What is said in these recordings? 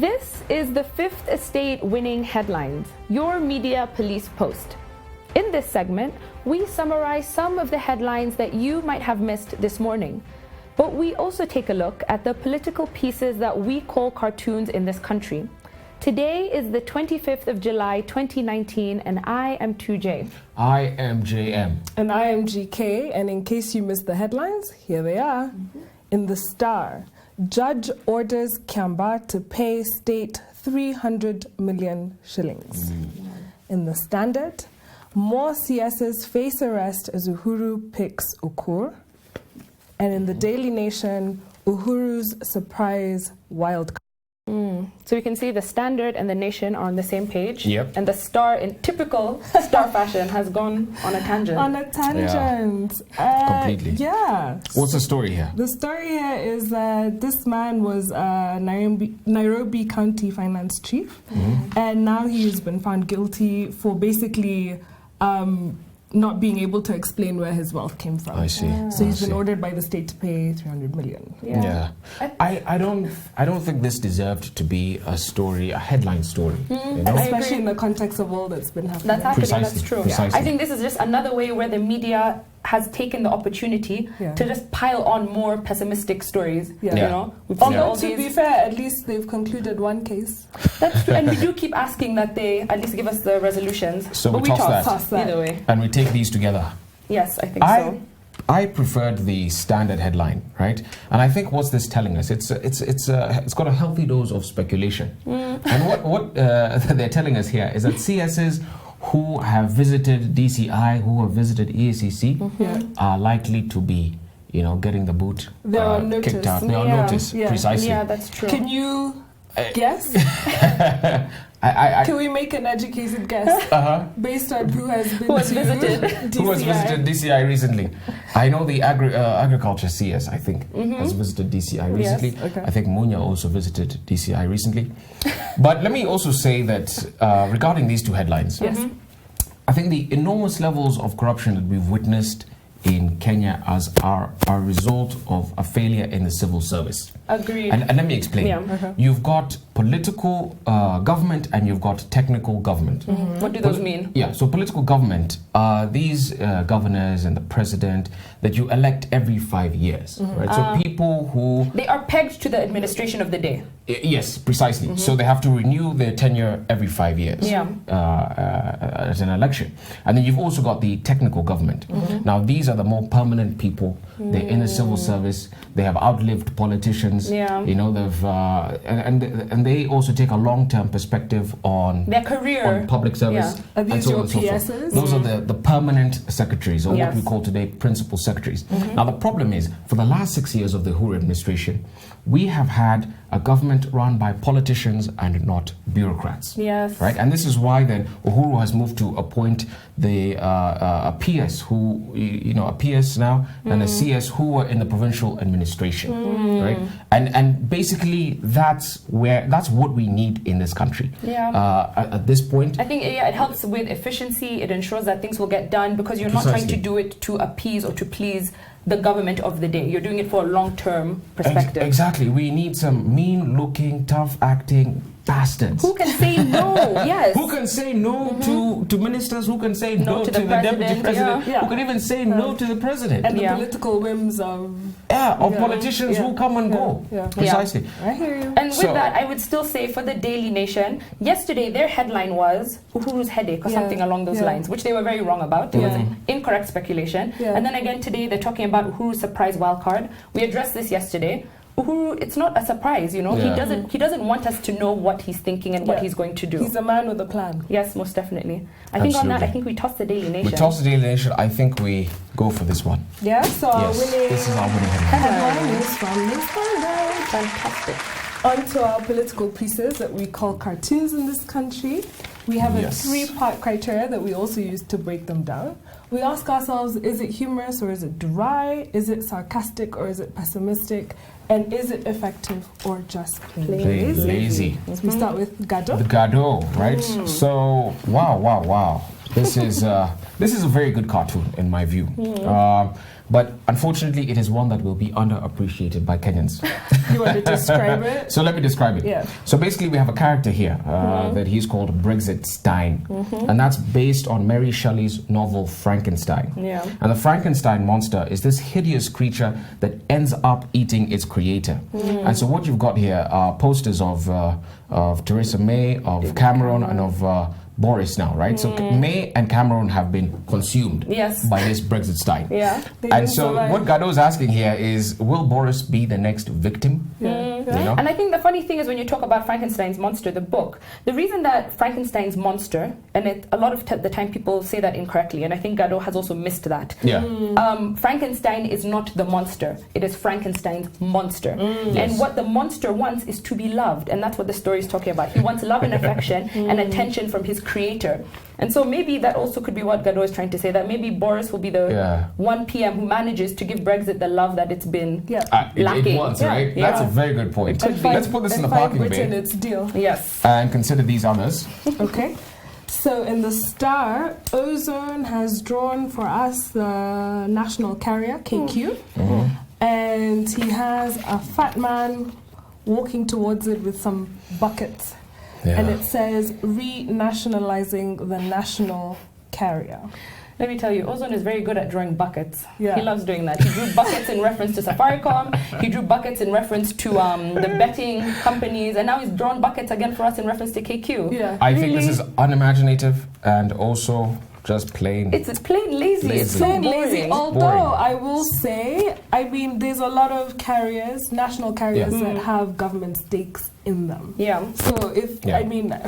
This is the Fifth Estate winning headlines, your media police post. In this segment, we summarize some of the headlines that you might have missed this morning. But we also take a look at the political pieces that we call cartoons in this country. Today is the 25th of July, 2019, and I am 2J. I am JM. And I am GK, and in case you missed the headlines, here they are. In the Star, judge orders Kiamba to pay state 300 million shillings. In the Standard, more CSs face arrest as UHURU picks Ukur. And in the Daily Nation, UHURU's surprise wildcard. So we can see the Standard and the Nation are on the same page. Yep. And the Star, in typical Star fashion, has gone on a tangent. On a tangent. Completely. Yeah. What's the story here? The story here is that this man was Nairobi County Finance Chief, and now he has been found guilty for basically not being able to explain where his wealth came from. I see. So he's been ordered by the state to pay 300 million. Yeah. I don't think this deserved to be a story, a headline story. You know? Especially in the context of all that's been happening. That's happening, Precisely, that's true. precisely. I think this is just another way where the media has taken the opportunity to just pile on more pessimistic stories. You know, we've seen all to these. be fair, at least they've concluded one case. That's true, and we do keep asking that they at least give us the resolutions. So but we toss that. Either way. And we take these together. Yes, I think so. I preferred the Standard headline, right? And I think what's this telling us? It's got a healthy dose of speculation. And what they're telling us here is that CSs who have visited DCI, who have visited EACC, are likely to be, getting the boot kicked out. They're on notice, precisely. Yeah, that's true. Can you guess? Can we make an educated guess based on who has visited DCI? Who has visited DCI recently? I know the agriculture CS, I think, has visited DCI recently. Yes. Okay. I think Munya also visited DCI recently. But let me also say that regarding these two headlines, I think the enormous levels of corruption that we've witnessed in Kenya are a result of a failure in the civil service. Agreed. And let me explain. You've got political government and you've got technical government. What do those mean? Yeah, so political government are these governors and the president that you elect every 5 years. Right? So people who... They are pegged to the administration of the day. Yes, precisely. So they have to renew their tenure every 5 years at an election. And then you've also got the technical government. Now, these are the more permanent people. They're in the civil service. They have outlived politicians. They've and they also take a long-term perspective on their career, on public service. Are these your PSs? Those are the permanent secretaries, or what we call today principal secretaries. Now, the problem is, for the last 6 years of the UHURU administration, we have had a government run by politicians and not bureaucrats. Yes. Right? And this is why then UHURU has moved to appoint a PS who, a PS now and a CS who were in the provincial administration. Right? And basically that's what we need in this country. At this point. I think it helps with efficiency. It ensures that things will get done because you're not trying to do it to appease or to please the government of the day. You're doing it for a long-term perspective. Exactly. We need some mean-looking, tough-acting bastards. Who can say no? Yes. Who can say no to ministers? Who can say no to the deputy president? Who can even say no to the president? And the political whims of politicians who come and go. Precisely. I hear you. And with that, I would still say for the Daily Nation, yesterday their headline was UHURU's headache or something along those lines, which they were very wrong about. It was incorrect speculation. And then again today they're talking about UHURU's surprise wildcard. We addressed this yesterday. UHURU, it's not a surprise, He doesn't want us to know what he's thinking and what he's going to do. He's a man with a plan. Yes, most definitely. I think on that, I think we toss the Daily Nation. We toss the Daily Nation. I think we go for this one. Yeah, so this is our winning headline is from the Standard. Fantastic. On to our political pieces that we call cartoons in this country. We have a three-part criteria that we also use to break them down. We ask ourselves, is it humorous or is it dry? Is it sarcastic or is it pessimistic? And is it effective or just plain lazy? So we start with Gado. The Gado, right? So, wow. This is a very good cartoon in my view. But unfortunately, it is one that will be underappreciated by Kenyans. You want to describe it? So let me describe it. Yeah. So basically, we have a character here that he's called Brexit Stein. And that's based on Mary Shelley's novel Frankenstein. Yeah. And the Frankenstein monster is this hideous creature that ends up eating its creator. And so what you've got here are posters of Theresa May, of Cameron, and of Boris now, right? So May and Cameron have been consumed by this Brexit Stein. Yeah. And so what Gado's asking here is, will Boris be the next victim? You know? And I think the funny thing is when you talk about Frankenstein's monster, the book, the reason that Frankenstein's monster, and a lot of the time people say that incorrectly, and I think Gado has also missed that. Yeah. Frankenstein is not the monster. It is Frankenstein's monster. And what the monster wants is to be loved. And that's what the story is talking about. He wants love and affection and attention from his creator. And so maybe that also could be what Gado is trying to say, that maybe Boris will be the 1 PM who manages to give Brexit the love that it's been lacking. It wants, right? Yeah. That's a very good point. Let's put this in the find parking Britain bay. its deal. Yes. And consider these others. Okay. So in the Star, Ozone has drawn for us the national carrier, KQ. And he has a fat man walking towards it with some buckets. And it says, renationalizing the national carrier. Let me tell you, Ozone is very good at drawing buckets. Yeah. He loves doing that. He drew buckets in reference to Safaricom. He drew buckets in reference to the betting companies. And now he's drawn buckets again for us in reference to KQ. Yeah. I think this is unimaginative and also just plain. It's plain lazy. It's so Plain boring. lazy. Although I will say, I mean, there's a lot of carriers, national carriers, that have government stakes in them. Yeah. So if, I mean...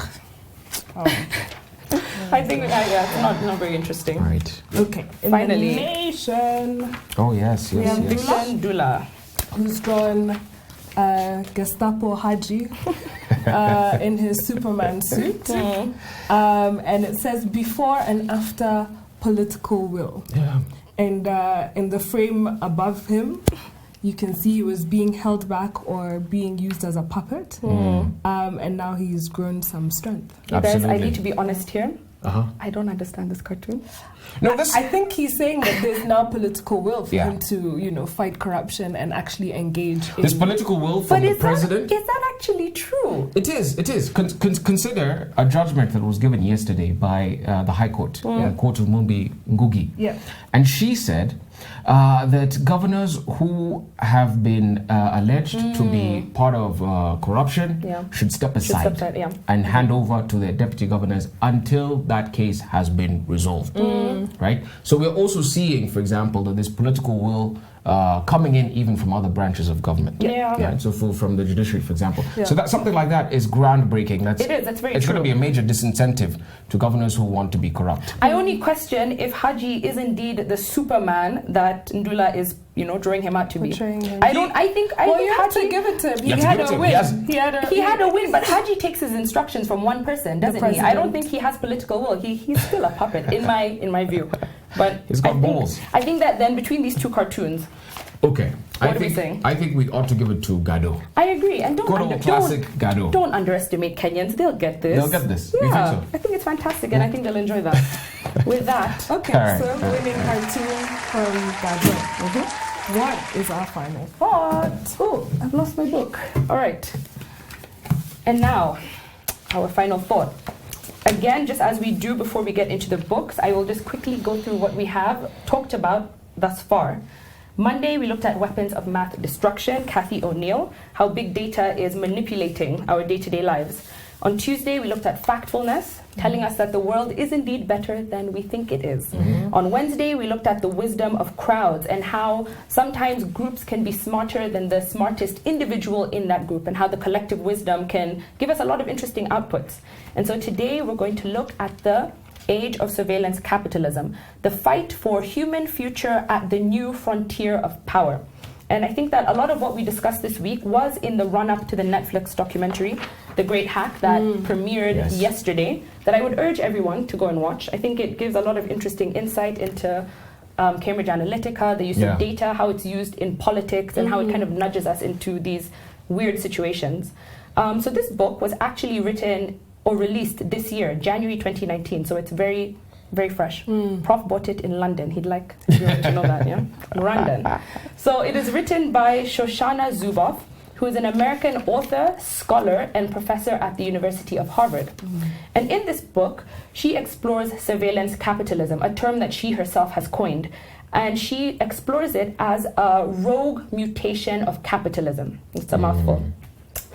I think it's not very interesting. Right. Okay. In Finally. the Nation, Oh, yes, we yes, have yes. Fiction Dula. who's drawn Gestapo Haji in his Superman suit. And it says, before and after political will. Yeah. And in the frame above him, you can see he was being held back or being used as a puppet. And now he's grown some strength. You guys, I Absolutely. need to be honest here. Uh-huh. I don't understand this cartoon. No, this... I think he's saying that there's now political will for Yeah. him to, you know, fight corruption and actually engage in... There's political will from the president. Is that actually true? It is. Consider a judgment that was given yesterday by the High Court, Court of Mumbi Ngugi. Yeah. And she said that governors who have been alleged to be part of corruption should step aside and hand over to their deputy governors until that case has been resolved. Right? So we're also seeing, for example, that this political will coming in even from other branches of government. Right? So from the judiciary, for example. So that something like that is groundbreaking. It is. That's very It's true. going to be a major disincentive to governors who want to be corrupt. I only question if Haji is indeed the Superman that Ndula is, drawing him out to be. Portraying him. I think you have to Haji give it to him. You He have had to give it a to him. win. he had a win, but Haji takes his instructions from one person, doesn't he? I don't president. think he has political will. He's still a puppet in my view. But He's got balls. I think that then between these two cartoons, Okay. What are we saying? I think we ought to give it to Gado. I agree. And Good old classic Gado. don't underestimate Kenyans. They'll get this. They'll get this. Yeah, You think so? I think it's fantastic, and I think they'll enjoy that. With that, Okay, All right. so winning cartoon from Gado. What is our final thought. Oh, I've lost my book. All right. And now, our final thought. Again, just as we do before we get into the books, I will just quickly go through what we have talked about thus far. Monday, we looked at weapons of mass destruction, Kathy O'Neill, how big data is manipulating our day-to-day lives. On Tuesday, we looked at factfulness, telling us that the world is indeed better than we think it is. On Wednesday, we looked at the wisdom of crowds and how sometimes groups can be smarter than the smartest individual in that group, and how the collective wisdom can give us a lot of interesting outputs. And so today, we're going to look at the age of surveillance capitalism, the fight for human future at the new frontier of power. And I think that a lot of what we discussed this week was in the run-up to the Netflix documentary, The Great Hack, that premiered yesterday, that I would urge everyone to go and watch. I think it gives a lot of interesting insight into Cambridge Analytica, the use of data, how it's used in politics, and how it kind of nudges us into these weird situations. So this book was actually written or released this year, January 2019, so it's very very fresh. Prof bought it in London. He'd like you to know that, yeah? London. So it is written by Shoshana Zuboff, who is an American author, scholar, and professor at the University of Harvard. And in this book, she explores surveillance capitalism, a term that she herself has coined. And she explores it as a rogue mutation of capitalism. It's a mouthful.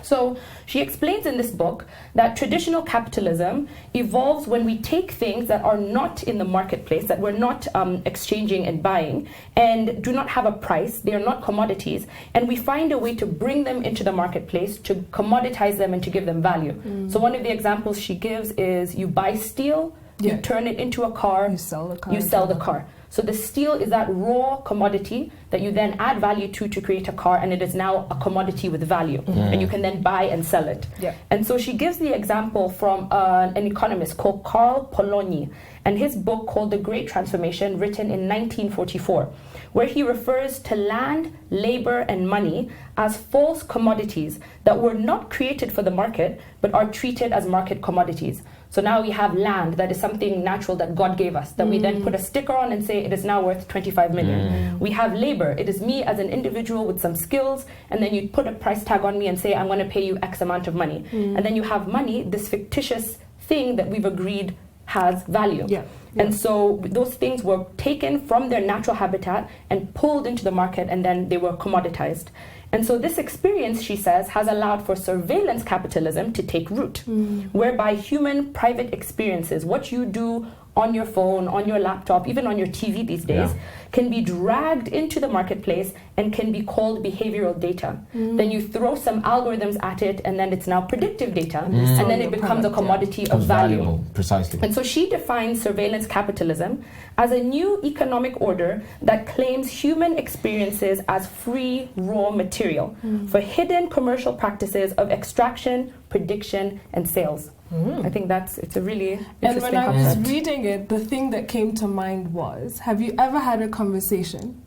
So she explains in this book that traditional capitalism evolves when we take things that are not in the marketplace, that we're not exchanging and buying, and do not have a price, they are not commodities, and we find a way to bring them into the marketplace, to commoditize them and to give them value. So one of the examples she gives is you buy steel, you turn it into a car, You sell the car. So the steel is that raw commodity that you then add value to create a car, and it is now a commodity with value, and you can then buy and sell it. And so she gives the example from an economist called Carl Polanyi, and his book called The Great Transformation, written in 1944, where he refers to land, labor, and money as false commodities that were not created for the market, but are treated as market commodities. So now we have land that is something natural that God gave us, that we then put a sticker on and say it is now worth 25 million. We have labor. It is me as an individual with some skills, and then you put a price tag on me and say, I'm going to pay you X amount of money. And then you have money, this fictitious thing that we've agreed has value. And so those things were taken from their natural habitat and pulled into the market, and then they were commoditized. And so this experience, she says, has allowed for surveillance capitalism to take root, whereby human private experiences, what you do on your phone, on your laptop, even on your TV these days, can be dragged into the marketplace and can be called behavioral data. Then you throw some algorithms at it, and then it's now predictive data, and then it becomes a commodity of value. Valuable, precisely. And so she defines surveillance capitalism as a new economic order that claims human experiences as free raw material for hidden commercial practices of extraction, prediction, and sales. I think it's a really interesting And when I concept. was reading it, the thing that came to mind was, have you ever had a conversation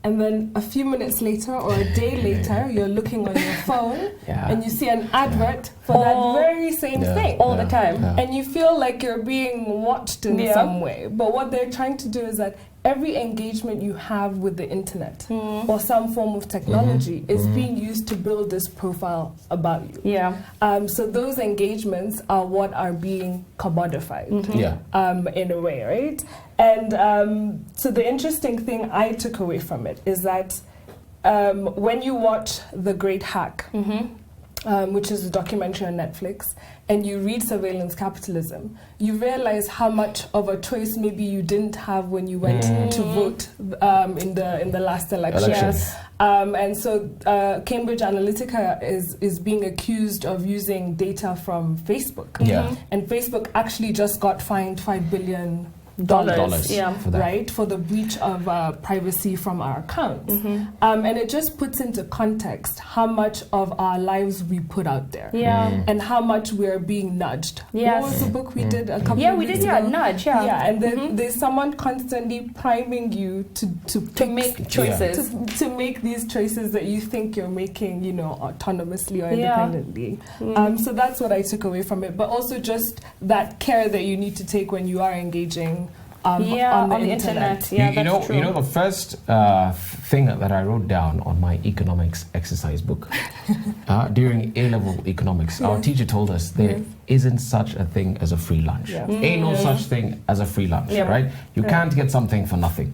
and then a few minutes later or a day later, you're looking on your phone and you see an advert for that very same thing all the time. and you feel like you're being watched in some way. But what they're trying to do is that every engagement you have with the internet or some form of technology is being used to build this profile about you. So those engagements are what are being commodified in a way, right? And so the interesting thing I took away from it is that when you watch The Great Hack, which is a documentary on Netflix, and you read Surveillance Capitalism, you realize how much of a choice maybe you didn't have when you went to vote in the last election. And so Cambridge Analytica is being accused of using data from Facebook. And Facebook actually just got fined $5 billion for that. right, for the breach of privacy from our accounts. And it just puts into context how much of our lives we put out there and how much we're being nudged. What was the book we did a couple of weeks ago? Nudge, and then there's someone constantly priming you to make choices. To make these choices that you think you're making, autonomously or independently. So that's what I took away from it. But also just that care that you need to take when you are engaging on the internet. You know, the first thing that I wrote down on my economics exercise book during A-level economics, our teacher told us there isn't such a thing as a free lunch. Ain't no such thing as a free lunch, right? You can't get something for nothing.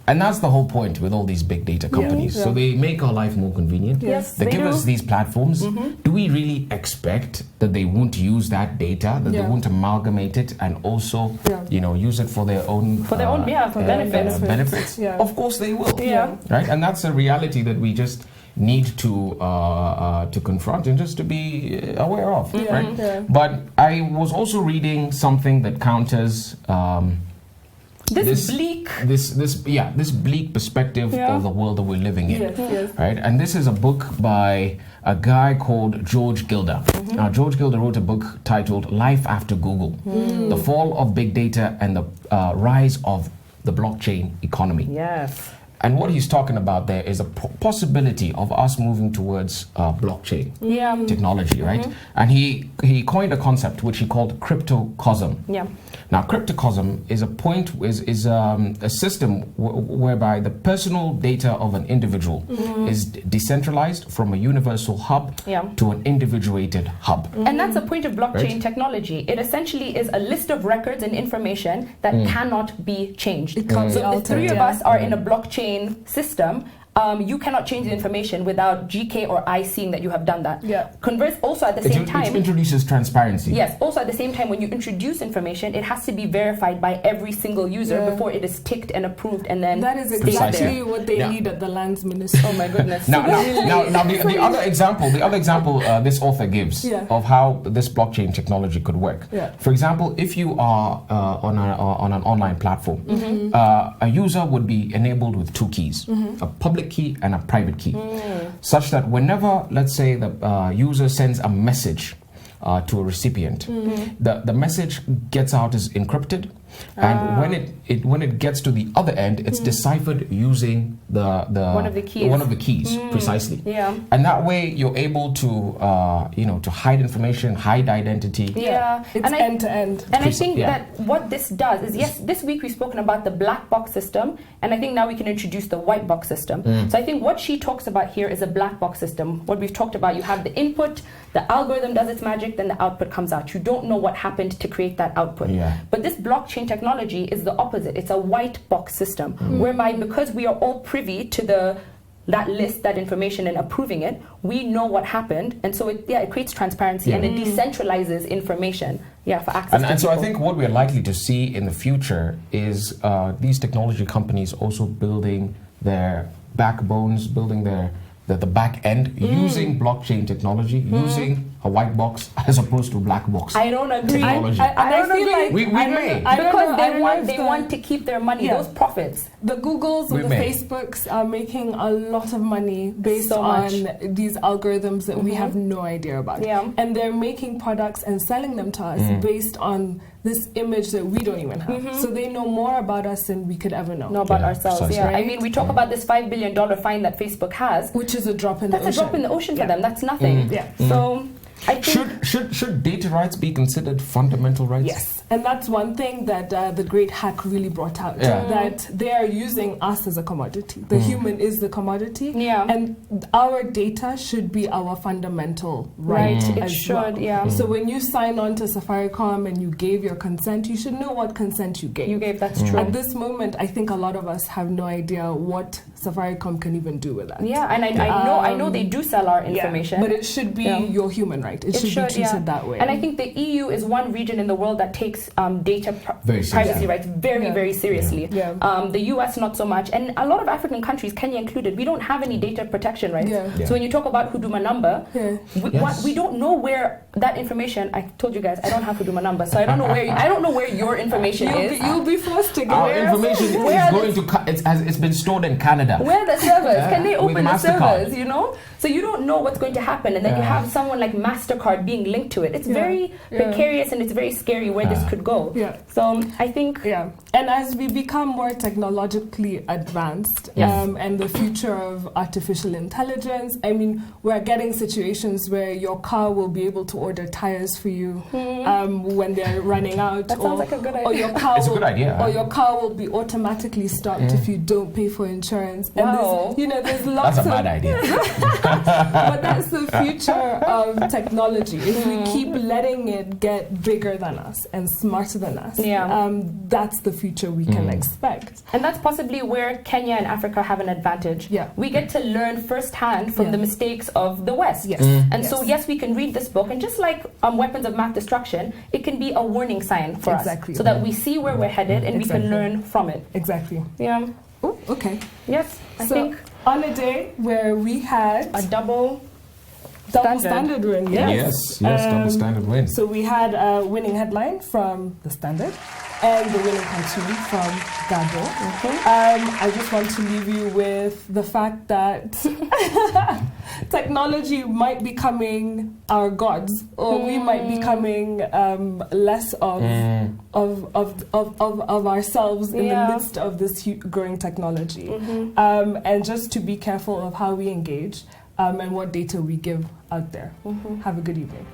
And that's the whole point with all these big data companies. So they make our life more convenient. They give us these platforms. Do we really expect that they won't use that data, that they won't amalgamate it and also, use it for their own benefits? Of course they will. Right? And that's a reality that we just need to confront and just to be aware of. Right? But I was also reading something that counters this bleak perspective of the world that we're living in, right? And this is a book by a guy called George Gilder. Now, George Gilder wrote a book titled "Life After Google: The Fall of Big Data and the Rise of the Blockchain Economy." And what he's talking about there is a possibility of us moving towards blockchain technology, right? And he coined a concept which he called cryptocosm. Now, cryptocosm is a a system whereby the personal data of an individual is decentralized from a universal hub to an individuated hub. And that's the point of blockchain technology. It essentially is a list of records and information that cannot be changed. It can't be so altered, the three of us are in a blockchain system. You cannot change the information without GK or I seeing that you have done that. Converse also at the same time. It introduces transparency. Yes. Also at the same time, when you introduce information, it has to be verified by every single user before it is ticked and approved, and then that is exactly what they need at the lands ministry. Oh my goodness. Now, the other example this author gives of how this blockchain technology could work. For example, if you are on an online platform, a user would be enabled with two keys: a public key and a private key, such that whenever, let's say, the user sends a message to a recipient, the message gets out is encrypted, and when it gets to the other end, it's deciphered using the one of the keys precisely. And that way you're able to to hide information, hide identity. It's end to end. And I think that what this does is, yes, this week we've spoken about the black box system, and I think now we can introduce the white box system. So I think what she talks about here is a black box system. What we've talked about, you have the input, the algorithm does its magic, then the output comes out. You don't know what happened to create that output. But this blockchain technology is the opposite. It's a white box system, whereby because we are all privy to that list, that information, and approving it, we know what happened, and so it creates transparency and it decentralizes information for access to and so people. I think what we're likely to see in the future is these technology companies also building their backbones, building the back end using blockchain technology, using a white box as opposed to black box. I don't agree. Technology. I don't agree. Like we may. Because they want to keep their money, those profits. The Googles or the Facebooks are making a lot of money based on these algorithms that we have no idea about. And they're making products and selling them to us based on this image that we don't even have. So they know more about us than we could ever know. About ourselves. I mean, we talk about this $5 billion fine that Facebook has, which is a drop in the ocean. That's a drop in the ocean for them. That's nothing. So I think should data rights be considered fundamental rights? Yes, and that's one thing that the Great Hack really brought out, that they are using us as a commodity. The human is the commodity, and our data should be our fundamental right. It should, So when you sign on to Safaricom and you gave your consent, you should know what consent you gave. That's true. At this moment, I think a lot of us have no idea what Safaricom can even do with that. And I know they do sell our information, but it should be your human right. It should be treated that way. And I think the EU is one region in the world that takes data privacy rights very, very seriously. The US not so much, and a lot of African countries, Kenya included, we don't have any data protection rights. So when you talk about Huduma number, we don't know where that information. I told you guys I don't have Huduma number, so I don't know where your information is. You'll be forced to get our information is going to. It's been stored in Canada. Where are the servers? Can they open the servers? So you don't know what's going to happen, and then you have someone like MasterCard being linked to it. It's very precarious, and it's very scary where this could go. So I think and as we become more technologically advanced, and the future of artificial intelligence, I mean, we're getting situations where your car will be able to order tires for you when they're running out. That sounds like a good idea. Or your car it's a good idea. Or your car will be automatically stopped if you don't pay for insurance. Wow. And there's lots That's a bad idea. But that's the future of technology. If we keep letting it get bigger than us and smarter than us, that's the future we can expect. And that's possibly where Kenya and Africa have an advantage. We get to learn firsthand from the mistakes of the West. So yes, we can read this book, and just like Weapons of Mass Destruction, it can be a warning sign for us, so that we see where we're headed and we can learn from it. Oh, okay. Yes, I so think on a day where we had a double standard win. Yes, double standard win. So we had a winning headline from the Standard. and the winning cartoon from Gado. I just want to leave you with the fact that technology might be becoming our gods, or we might be becoming less of ourselves in the midst of this growing technology. And just to be careful of how we engage and what data we give out there. Have a good evening.